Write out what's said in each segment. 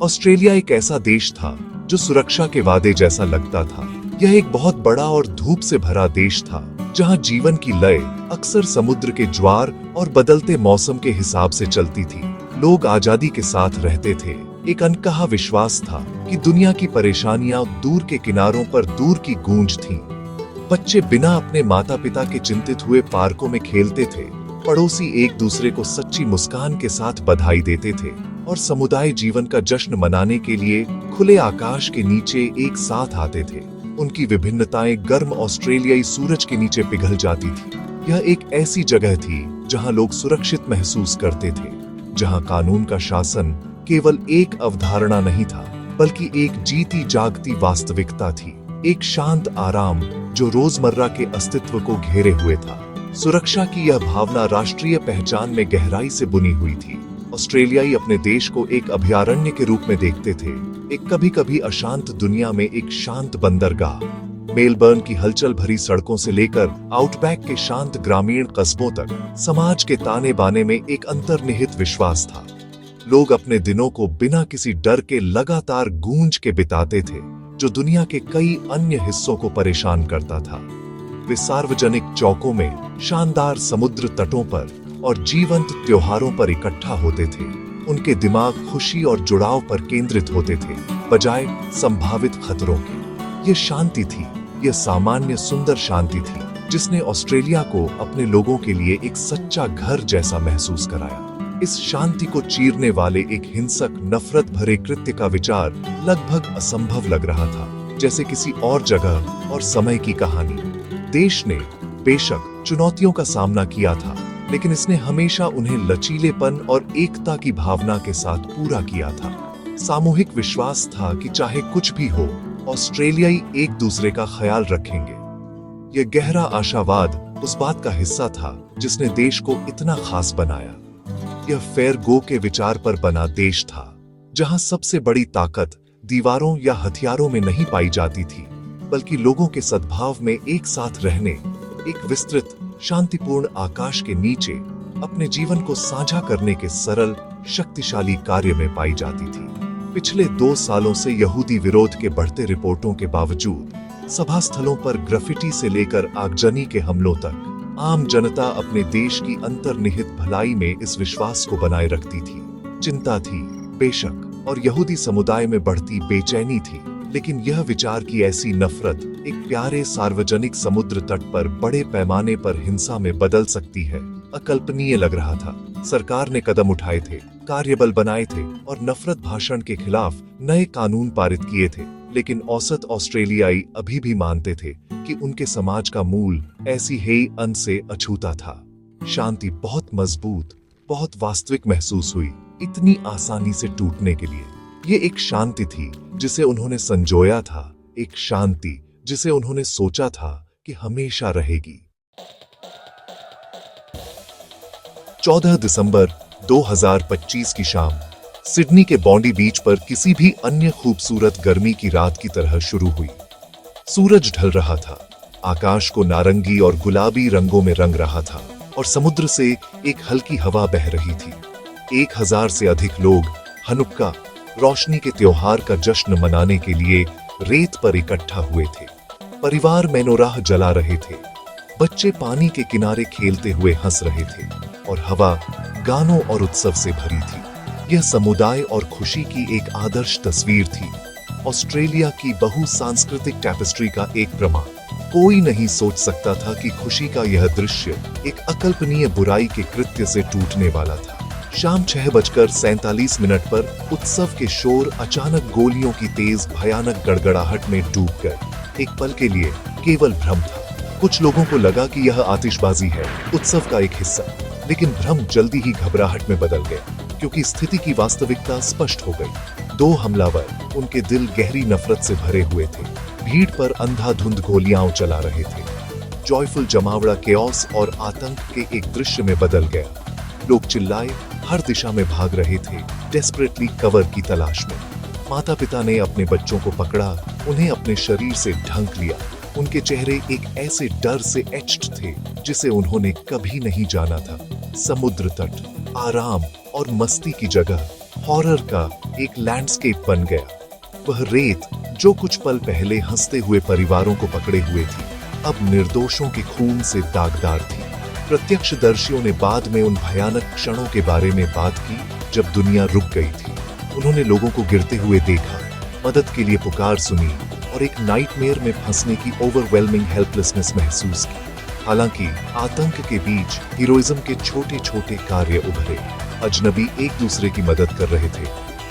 Australia एक ऐसा देश था जो सुरक्षा के वादे जैसा लगता था। यह एक बहुत बड़ा और धूप से भरा देश था, जहां जीवन की लय अक्सर समुद्र के ज्वार और बदलते मौसम के हिसाब से चलती थी। लोग आजादी के साथ रहते थे। एक अनकहा विश्वास था कि दुनिया की परेशानियां दूर के किनारों पर दूर की गूंज थीं। बच्चे बिना अपने माता पिता के चिंतित हुए पार्कों में खेलते थे। पड़ोसी एक दूसरे को सच्ची मुस्कान के साथ बधाई देते थे और समुदाय जीवन का जश्न मनाने के लिए खुले आकाश के नीचे एक साथ आते थे। उनकी विभिन्नताएं गर्म ऑस्ट्रेलियाई सूरज के नीचे पिघल जाती थी। यह एक ऐसी जगह थी जहां लोग सुरक्षित महसूस करते थे, जहां कानून का शासन केवल एक अवधारणा नहीं था, बल्कि एक जीती जागती वास्तविकता थी। एक शांत आराम जो रोजमर्रा के अस्तित्व को घेरे हुए था। सुरक्षा की यह भावना राष्ट्रीय पहचान में गहराई से बुनी हुई थी। ऑस्ट्रेलियाई अपने देश को एक अभयारण्य के रूप में देखते थे, एक कभी कभी अशांत दुनिया में एक शांत बंदरगाह। मेलबर्न की हलचल भरी सड़कों से लेकर आउटबैक के शांत ग्रामीण कस्बों तक समाज के ताने बाने में एक अंतर्निहित विश्वास था। लोग अपने दिनों को बिना किसी डर के लगातार गूंज के बिताते थे, जो दुनिया के कई अन्य हिस्सों को परेशान करता था। वे सार्वजनिक चौकों में, शानदार समुद्र तटों पर और जीवंत त्योहारों पर इकट्ठा होते थे। उनके दिमाग खुशी और जुड़ाव पर केंद्रित होते थे, बजाय संभावित खतरों के। ये शांति थी, यह सामान्य सुंदर शांति थी, जिसने ऑस्ट्रेलिया को अपने लोगों के लिए एक सच्चा घर जैसा महसूस कराया। इस शांति को चीरने वाले एक हिंसक, नफरत भरे कृत्य का विचार लगभग असंभव लग रहा था, जैसे किसी और जगह और समय की कहानी। देश ने बेशक चुनौतियों का सामना किया था, लेकिन इसने हमेशा उन्हें लचीलेपन और एकता की भावना के साथ पूरा किया था। सामूहिक विश्वास था कि चाहे कुछ भी हो, ऑस्ट्रेलियाई एक दूसरे का ख्याल रखेंगे। यह गहरा आशावाद उस बात का हिस्सा था जिसने देश को इतना खास बनाया। यह फेयर गो के विचार पर बना देश था, जहां सबसे बड़ी ताकत दीवारों या हथियारों में नहीं पाई जाती थी, बल्कि लोगों के सद्भाव में एक साथ रहने, एक विस्तृत शांतिपूर्ण आकाश के नीचे अपने जीवन को साझा करने के सरल, शक्तिशाली कार्य में पाई जाती थी। पिछले 2 सालों से यहूदी विरोध के बढ़ते रिपोर्टों के बावजूद सभा स्थलों पर ग्राफिटी से लेकर आगजनी के हमलों तक आम जनता अपने देश की अंतर्निहित भलाई में इस विश्वास को बनाए रखती थी। चिंता थी, बेशक, और यहूदी समुदाय में बढ़ती बेचैनी थी, लेकिन यह विचार की ऐसी नफरत एक प्यारे सार्वजनिक समुद्र तट पर बड़े पैमाने पर हिंसा में बदल सकती है, अकल्पनीय लग रहा था। सरकार ने कदम उठाए थे, कार्यबल बनाए थे और नफरत भाषण के खिलाफ नए कानून पारित किए थे, लेकिन औसत ऑस्ट्रेलियाई अभी भी मानते थे कि उनके समाज का मूल ऐसी ही अन से अछूता था। शांति बहुत मजबूत, बहुत वास्तविक महसूस हुई, इतनी आसानी से टूटने के लिए। ये एक शांति थी जिसे उन्होंने संजोया था, एक शांति जिसे उन्होंने सोचा था कि हमेशा रहेगी। 14 दिसंबर 2025 की शाम सिडनी के बॉन्डी बीच पर किसी भी अन्य खूबसूरत गर्मी की रात की तरह शुरू हुई। सूरज ढल रहा था, आकाश को नारंगी और गुलाबी रंगों में रंग रहा था और समुद्र से एक हल्की हवा बह रही थी। 1000 से अधिक लोग हनुक्का, रोशनी के त्योहार का जश्न मनाने के लिए रेत पर इकट्ठा हुए थे। परिवार मेनोराह जला रहे थे, बच्चे पानी के किनारे खेलते हुए हंस रहे थे और हवा गानों और उत्सव से भरी थी। यह समुदाय और खुशी की एक आदर्श तस्वीर थी, ऑस्ट्रेलिया की बहुसांस्कृतिक टैपेस्ट्री का एक प्रमाण। कोई नहीं सोच सकता था कि खुशी का यह दृश्य एक अकल्पनीय बुराई के कृत्य से टूटने वाला था। शाम 6:47 पर उत्सव के शोर अचानक गोलियों की तेज भयानक गड़गड़ाहट में डूब गए। एक पल के लिए केवल भ्रम था। कुछ लोगों को लगा कि यह आतिशबाजी है, उत्सव का एक हिस्सा, लेकिन भ्रम जल्दी ही घबराहट में बदल गया, क्योंकि स्थिति की वास्तविकता स्पष्ट हो गई। 2 हमलावर, उनके दिल गहरी नफरत से भरे हुए थे, भीड़ पर अंधाधुंध गोलियां चला रहे थे। जॉयफुल जमावड़ा केओस और आतंक के एक दृश्य में बदल गया। लोग चिल्लाए, हर दिशा में भाग रहे थे, डेस्परेटली कवर की तलाश में। माता पिता ने अपने बच्चों को पकड़ा, उन्हें अपने शरीर से ढंक लिया। उनके चेहरे एक ऐसे डर से एच्ड थे जिसे उन्होंने कभी नहीं जाना था। समुद्र तट, आराम और मस्ती की जगह हॉरर का एक लैंडस्केप बन गया। वह रेत जो कुछ पल पहले हंसते हुए परिवारों को पकड़े हुए थी, अब निर्दोषों के खून से दागदार थी। प्रत्यक्षदर्शियों ने बाद में उन भयानक क्षणों के बारे में बात की जब दुनिया रुक गई थी। उन्होंने लोगों को गिरते हुए देखा, मदद के लिए पुकार सुनी और एक नाइटमेयर में फंसने की ओवरवेलमिंग हेल्पलेसनेस महसूस की। हालांकि आतंक के बीच हीरोइज्म के छोटे छोटे कार्य उभरे। अजनबी एक दूसरे की मदद कर रहे थे,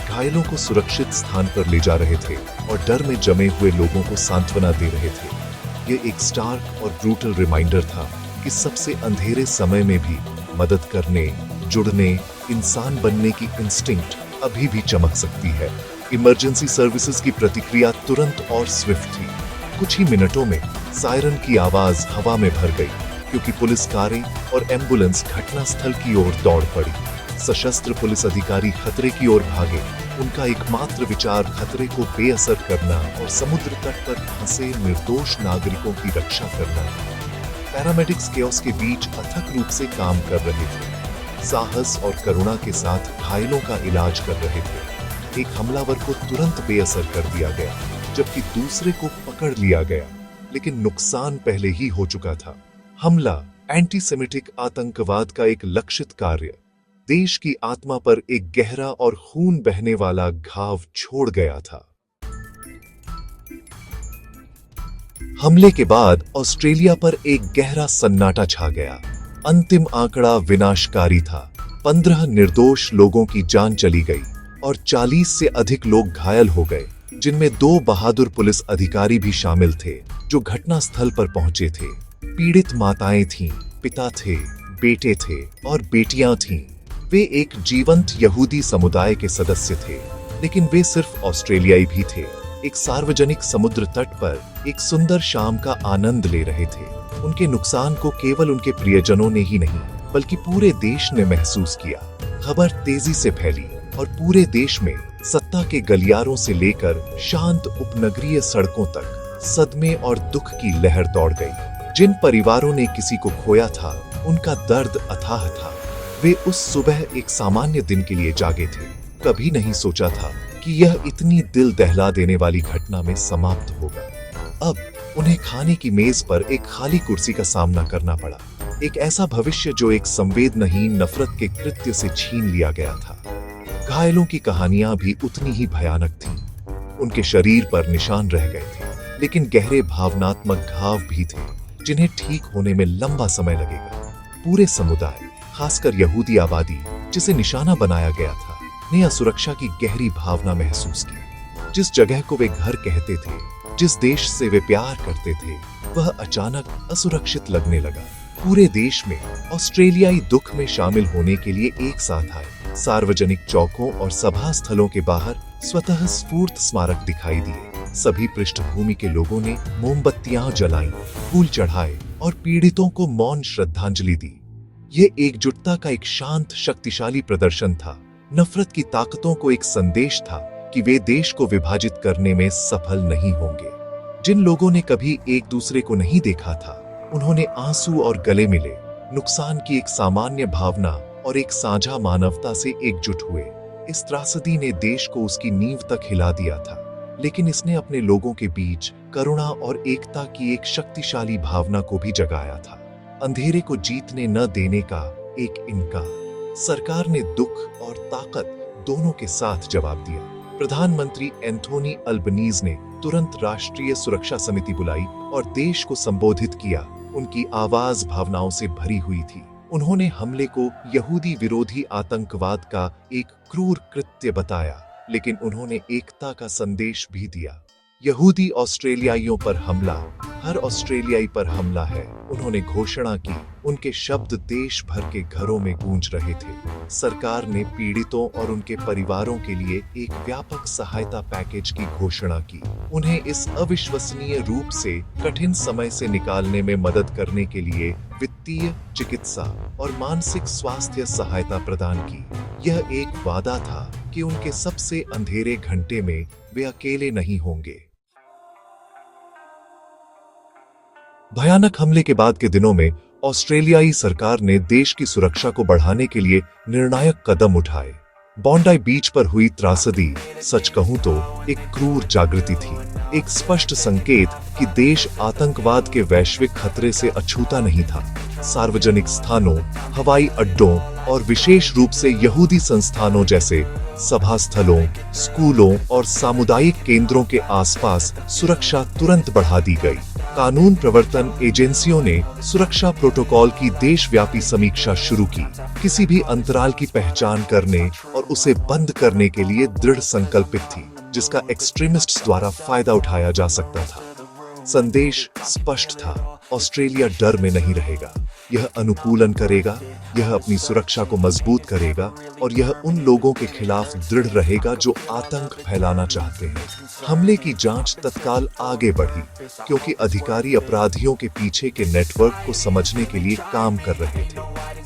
घायलों को सुरक्षित स्थान पर ले जा रहे थे और डर में जमे हुए लोगों को सांत्वना दे रहे थे। ये एक स्टार्क और ब्रूटल रिमाइंडर था कि सबसे अंधेरे समय में भी मदद करने, जुड़ने, इंसान बनने की इंस्टिंक्ट अभी भी चमक सकती है। इमरजेंसी सर्विसेज की प्रतिक्रिया तुरंत और स्विफ्ट थी। कुछ ही मिनटों में सायरन की आवाज हवा में भर गई, क्योंकि पुलिस कारें और एम्बुलेंस घटनास्थल की ओर दौड़ पड़ी। सशस्त्र पुलिस अधिकारी खतरे की ओर भागे। उनका एकमात्र विचार खतरे को बेअसर करना और समुद्र तट पर फंसे निर्दोष नागरिकों की रक्षा करना था। पैरामेडिक्स केओस के बीच अथक रूप से काम कर रहे थे, साहस और करुणा के साथ घायलों का इलाज कर रहे थे। एक हमलावर को तुरंत बेअसर कर दिया गया, जबकि दूसरे को पकड़ लिया गया, लेकिन नुकसान पहले ही हो चुका था। हमला एंटीसेमिटिक आतंकवाद का एक लक्षित कार्य देश की आत्मा पर एक गहरा और खून बहने वाला घाव छोड़ गया था। हमले के बाद ऑस्ट्रेलिया पर एक गहरा सन्नाटा छा गया। अंतिम आंकड़ा विनाशकारी था। 15 निर्दोष लोगों की जान चली गई और 40 से अधिक लोग घायल हो गए, जिनमें 2 बहादुर पुलिस अधिकारी भी शामिल थे जो घटनास्थल पर पहुंचे थे। पीड़ित माताएं थीं, पिता थे, बेटे थे और बेटियां थीं। वे एक जीवंत यहूदी समुदाय के सदस्य थे, लेकिन वे सिर्फ ऑस्ट्रेलियाई भी थे। एक सार्वजनिक समुद्र तट पर एक सुंदर शाम का आनंद ले रहे थे। उनके नुकसान को केवल उनके प्रियजनों ने ही नहीं, बल्कि पूरे देश ने महसूस किया। खबर तेजी से फैली और पूरे देश में सत्ता के गलियारों से लेकर शांत उपनगरीय सड़कों तक सदमे और दुख की लहर दौड़ गई। जिन परिवारों ने किसी को खोया था, उनका दर्द अथाह था। वे उस सुबह एक सामान्य दिन के लिए जागे थे। कभी नहीं सोचा था कि यह इतनी दिल दहला देने वाली घटना में समाप्त होगा। अब उन्हें खाने की मेज पर एक खाली कुर्सी का सामना करना पड़ा। एक ऐसा भविष्य जो एक संवेदनहीन नफरत के कृत्य से छीन लिया गया था। घायलों की कहानियां भी उतनी ही भयानक थीं। उनके शरीर पर निशान रह गए थे, लेकिन गहरे भावनात्मक घाव भी थे जिन्हें ठीक होने में लंबा समय लगेगा। पूरे समुदाय, खासकर यहूदी आबादी जिसे निशाना बनाया गया था, ने असुरक्षा की गहरी भावना महसूस की। जिस जगह को वे घर कहते थे, जिस देश से वे प्यार करते थे, वह अचानक असुरक्षित लगने लगा। पूरे देश में ऑस्ट्रेलियाई दुख में शामिल होने के लिए एक साथ आए। सार्वजनिक चौकों और सभा स्थलों के बाहर स्वतः स्फूर्त स्मारक दिखाई दिए। सभी पृष्ठभूमि के लोगों ने मोमबत्तियां जलाईं, फूल चढ़ाए और पीड़ितों को मौन श्रद्धांजलि दी। ये एकजुटता का एक शांत, शक्तिशाली प्रदर्शन था। नफरत की ताकतों को एक संदेश था कि वे देश को विभाजित करने में सफल नहीं होंगे। जिन लोगों ने कभी एक दूसरे को नहीं देखा था, उन्होंने आंसू और गले मिले, नुकसान की एक सामान्य भावना और एक साझा मानवता से एकजुट हुए। इस त्रासदी ने देश को उसकी नींव तक हिला दिया था, लेकिन इसने अपने लोगों के बीच करुणा और एकता की एक शक्तिशाली भावना को भी जगाया था। अंधेरे को जीतने न देने का एक इनकार। सरकार ने दुख और ताकत दोनों के साथ जवाब दिया। प्रधानमंत्री एंथोनी अल्बनीज ने तुरंत राष्ट्रीय सुरक्षा समिति बुलाई और देश को संबोधित किया। उनकी आवाज भावनाओं से भरी हुई थी। उन्होंने हमले को यहूदी विरोधी आतंकवाद का एक क्रूर कृत्य बताया, लेकिन उन्होंने एकता का संदेश भी दिया। यहूदी ऑस्ट्रेलियाइयों पर हमला हर ऑस्ट्रेलियाई पर हमला है, उन्होंने घोषणा की। उनके शब्द देश भर के घरों में गूंज रहे थे। सरकार ने पीड़ितों और उनके परिवारों के लिए एक व्यापक सहायता पैकेज की घोषणा की। उन्हें इस अविश्वसनीय रूप से कठिन समय से निकालने में मदद करने के लिए वित्तीय, चिकित्सा और मानसिक स्वास्थ्य सहायता प्रदान की। यह एक वादा था कि उनके सबसे अंधेरे घंटे में वे अकेले नहीं होंगे। भयानक हमले के बाद के दिनों में ऑस्ट्रेलियाई सरकार ने देश की सुरक्षा को बढ़ाने के लिए निर्णायक कदम उठाए। बॉन्डाई बीच पर हुई त्रासदी सच कहूं तो एक क्रूर जागृति थी, एक स्पष्ट संकेत कि देश आतंकवाद के वैश्विक खतरे से अछूता नहीं था। सार्वजनिक स्थानों, हवाई अड्डों और विशेष रूप से यहूदी संस्थानों जैसे सभा स्थलों, स्कूलों और सामुदायिक केंद्रों के आसपास सुरक्षा तुरंत बढ़ा दी गई। कानून प्रवर्तन एजेंसियों ने सुरक्षा प्रोटोकॉल की देशव्यापी समीक्षा शुरू की, किसी भी अंतराल की पहचान करने और उसे बंद करने के लिए दृढ़ संकल्पित थी, जिसका एक्सट्रीमिस्ट्स द्वारा फायदा उठाया जा सकता था। संदेश स्पष्ट था, ऑस्ट्रेलिया डर में नहीं रहेगा, यह अनुकूलन करेगा, यह अपनी सुरक्षा को मजबूत करेगा और यह उन लोगों के खिलाफ दृढ़ रहेगा जो आतंक फैलाना चाहते हैं। हमले की जांच तत्काल आगे बढ़ी क्योंकि अधिकारी अपराधियों के पीछे के नेटवर्क को समझने के लिए काम कर रहे थे।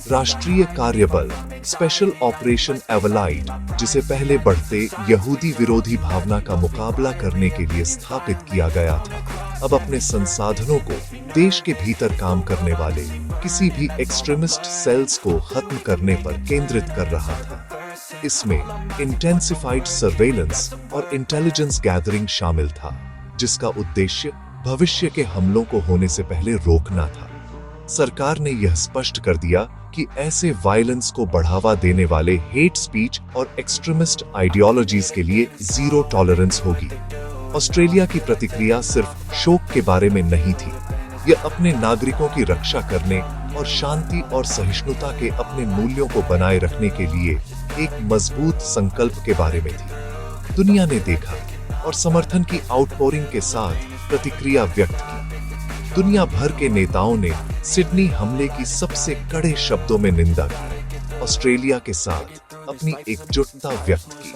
राष्ट्रीय कार्यबल स्पेशल ऑपरेशन एवलाइड, जिसे पहले बढ़ते यहूदी विरोधी भावना का मुकाबला करने के लिए स्थापित किया गया था, अब अपने संसाधनों को देश के भीतर काम करने वाले किसी भी एक्सट्रीमिस्ट सेल्स को खत्म करने पर केंद्रित कर रहा था। इसमें इंटेंसिफाइड सर्वेलेंस और इंटेलिजेंस गैदरिंग शामिल था, जिसका उद्देश्य भविष्य के हमलों को होने से पहले रोकना था। सरकार ने यह स्पष्ट कर दिया कि ऐसे वायलेंस को बढ़ावा देने वाले हेट स्पीच और एक्सट्रीमिस्ट आइडियोलॉजीज के लिए जीरो टॉलरेंस होगी। ऑस्ट्रेलिया की प्रतिक्रिया सिर्फ शोक के बारे में नहीं थी, यह अपने नागरिकों की रक्षा करने और शांति और सहिष्णुता के अपने मूल्यों को बनाए रखने के लिए एक मजबूत संकल्प के बारे में थी। दुनिया ने देखा और समर्थन की आउटपोरिंग के साथ प्रतिक्रिया व्यक्त की। दुनिया भर के नेताओं ने सिडनी हमले की सबसे कड़े शब्दों में निंदा की, ऑस्ट्रेलिया के साथ अपनी एकजुटता व्यक्त की।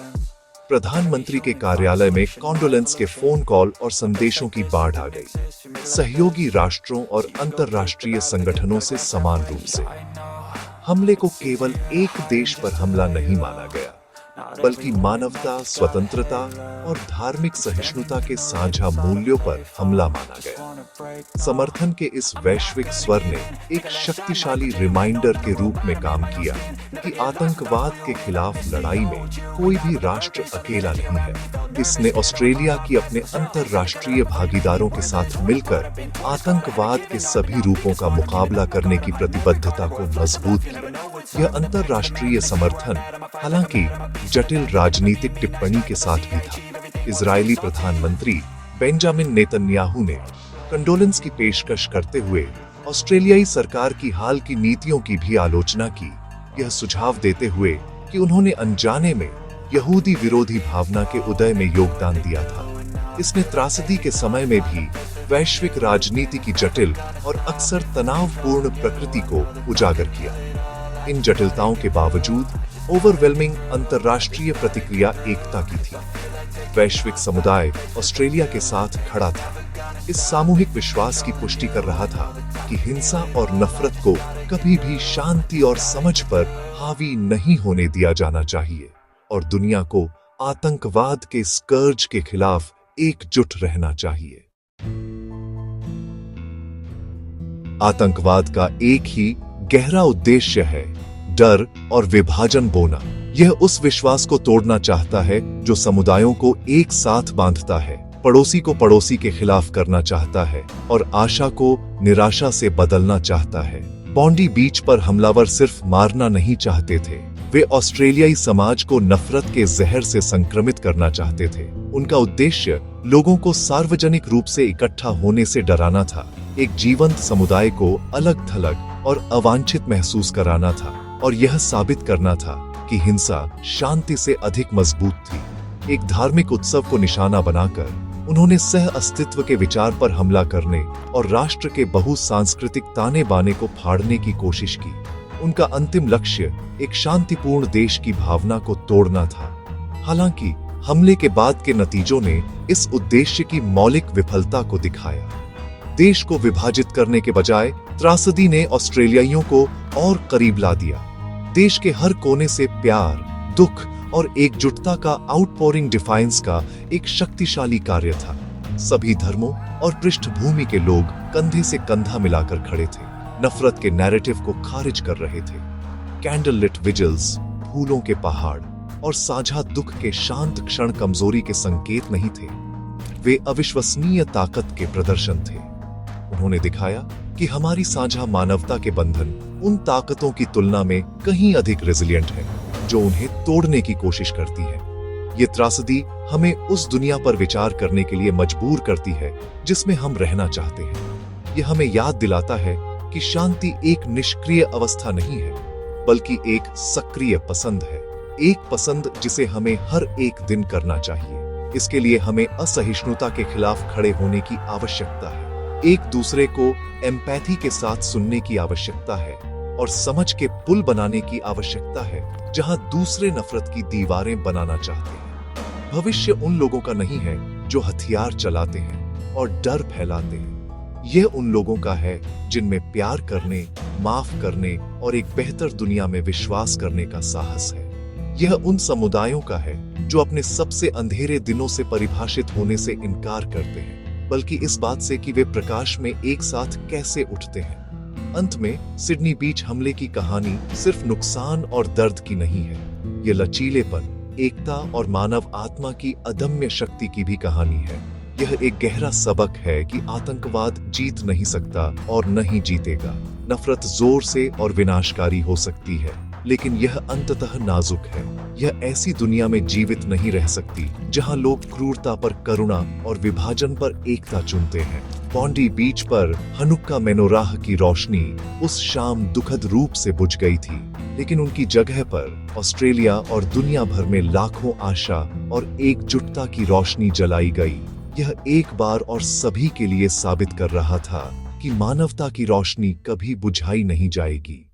प्रधानमंत्री के कार्यालय में कॉन्डोलेंस के फोन कॉल और संदेशों की बाढ़ आ गई। सहयोगी राष्ट्रों और अंतर्राष्ट्रीय संगठनों से समान रूप से हमले को केवल एक देश पर हमला नहीं माना गया, बल्कि मानवता, स्वतंत्रता और धार्मिक सहिष्णुता के साझा मूल्यों पर हमला माना गया। समर्थन के इस वैश्विक स्वर ने एक शक्तिशाली रिमाइंडर के रूप में काम किया कि आतंकवाद के खिलाफ लड़ाई में कोई भी राष्ट्र अकेला नहीं है। इसने ऑस्ट्रेलिया की अपने अंतर्राष्ट्रीय भागीदारों के साथ मिलकर आतंकवाद के सभी रूपों का मुकाबला करने की प्रतिबद्धता को मजबूत किया। यह अंतर्राष्ट्रीय समर्थन हालांकि जटिल राजनीतिक टिप्पणी के साथ भी था। इजरायली प्रधानमंत्री बेंजामिन नेतन्याहू ने कंडोलेंस की पेशकश करते हुए ऑस्ट्रेलियाई सरकार की हाल की नीतियों की भी आलोचना की, यह सुझाव देते हुए कि उन्होंने अनजाने में यहूदी विरोधी भावना के उदय में योगदान दिया था। इसने त्रासदी के समय में भी वैश्विक राजनीति की जटिल और अक्सर तनावपूर्ण प्रकृति को उजागर किया। इन जटिलताओं के बावजूद ओवरवेलमिंग अंतर्राष्ट्रीय प्रतिक्रिया एकता की थी। वैश्विक समुदाय ऑस्ट्रेलिया के साथ खड़ा था, इस सामूहिक विश्वास की पुष्टि कर रहा था कि हिंसा और नफरत को कभी भी शांति और समझ पर हावी नहीं होने दिया जाना चाहिए और दुनिया को आतंकवाद के स्कर्ज के खिलाफ एकजुट रहना चाहिए। आतंकवाद का एक ही गहरा उद्देश्य है, डर और विभाजन बोना। यह उस विश्वास को तोड़ना चाहता है जो समुदायों को एक साथ बांधता है, पड़ोसी को पड़ोसी के खिलाफ करना चाहता है और आशा को निराशा से बदलना चाहता है। बॉन्डी बीच पर हमलावर सिर्फ मारना नहीं चाहते थे, वे ऑस्ट्रेलियाई समाज को नफरत के जहर से संक्रमित करना चाहते थे। उनका उद्देश्य लोगों को सार्वजनिक रूप से इकट्ठा होने से डराना था, एक जीवंत समुदाय को अलग थलग और अवांछित महसूस कराना था और यह साबित करना था कि हिंसा शांति से अधिक मजबूत थी। एक धार्मिक उत्सव को निशाना बनाकर उन्होंने सह अस्तित्व के विचार पर हमला करने और राष्ट्र के बहुसांस्कृतिक ताने बाने को फाड़ने की कोशिश की। उनका अंतिम लक्ष्य एक शांतिपूर्ण देश की भावना को तोड़ना था। हालांकि हमले के बाद के नतीजों ने इस उद्देश्य की मौलिक विफलता को दिखाया। देश को विभाजित करने के बजाय त्रासदी ने ऑस्ट्रेलियाइयों को और करीब ला दिया। देश के हर कोने से प्यार, दुख और एकजुटता का आउटपोरिंग डिफाइंस का एक शक्तिशाली कार्य था। सभी धर्मों और पृष्ठभूमि के लोग कंधे से कंधा मिलाकर खड़े थे, नफरत के नैरेटिव को खारिज कर रहे थे। कैंडल लिट विजिल्स, फूलों के पहाड़ और साझा दुख के शांत क्षण कमजोरी के संकेत नहीं थे, वे अविश्वसनीय ताकत के प्रदर्शन थे। उन्होंने दिखाया कि हमारी साझा मानवता के बंधन उन ताकतों की तुलना में कहीं अधिक रेजिलिएंट है जो उन्हें तोड़ने की कोशिश करती है। ये त्रासदी हमें उस दुनिया पर विचार करने के लिए मजबूर करती है जिसमें हम रहना चाहते हैं। ये हमें याद दिलाता है कि शांति एक निष्क्रिय अवस्था नहीं है, बल्कि एक सक्रिय पसंद है, एक पसंद जिसे हमें हर एक दिन करना चाहिए। इसके लिए हमें असहिष्णुता के खिलाफ खड़े होने की आवश्यकता है, एक दूसरे को एम्पैथी के साथ सुनने की आवश्यकता है और समझ के पुल बनाने की आवश्यकता है जहां दूसरे नफरत की दीवारें बनाना चाहते हैं। भविष्य उन लोगों का नहीं है जो हथियार चलाते हैं और डर फैलाते हैं। यह उन लोगों का है जिनमें प्यार करने, माफ करने और एक बेहतर दुनिया में विश्वास करने का साहस है। यह उन समुदायों का है जो अपने सबसे अंधेरे दिनों से परिभाषित होने से इनकार करते हैं, बल्कि इस बात से कि वे प्रकाश में एक साथ कैसे उठते हैं। अंत में सिडनी बीच हमले की कहानी सिर्फ नुकसान और दर्द की नहीं है, ये लचीलेपन, एकता और मानव आत्मा की अदम्य शक्ति की भी कहानी है। यह एक गहरा सबक है कि आतंकवाद जीत नहीं सकता और नहीं जीतेगा। नफरत जोर से और विनाशकारी हो सकती है, लेकिन यह अंततः नाजुक है। यह ऐसी दुनिया में जीवित नहीं रह सकती जहां लोग क्रूरता पर करुणा और विभाजन पर एकता चुनते हैं। बॉन्डी बीच पर हनुक्का मेनोराह की रोशनी उस शाम दुखद रूप से बुझ गई थी, लेकिन उनकी जगह पर ऑस्ट्रेलिया और दुनिया भर में लाखों आशा और एकजुटता की रोशनी जलाई गई। यह एक बार और सभी के लिए साबित कर रहा था कि मानवता की रोशनी कभी बुझाई नहीं जाएगी।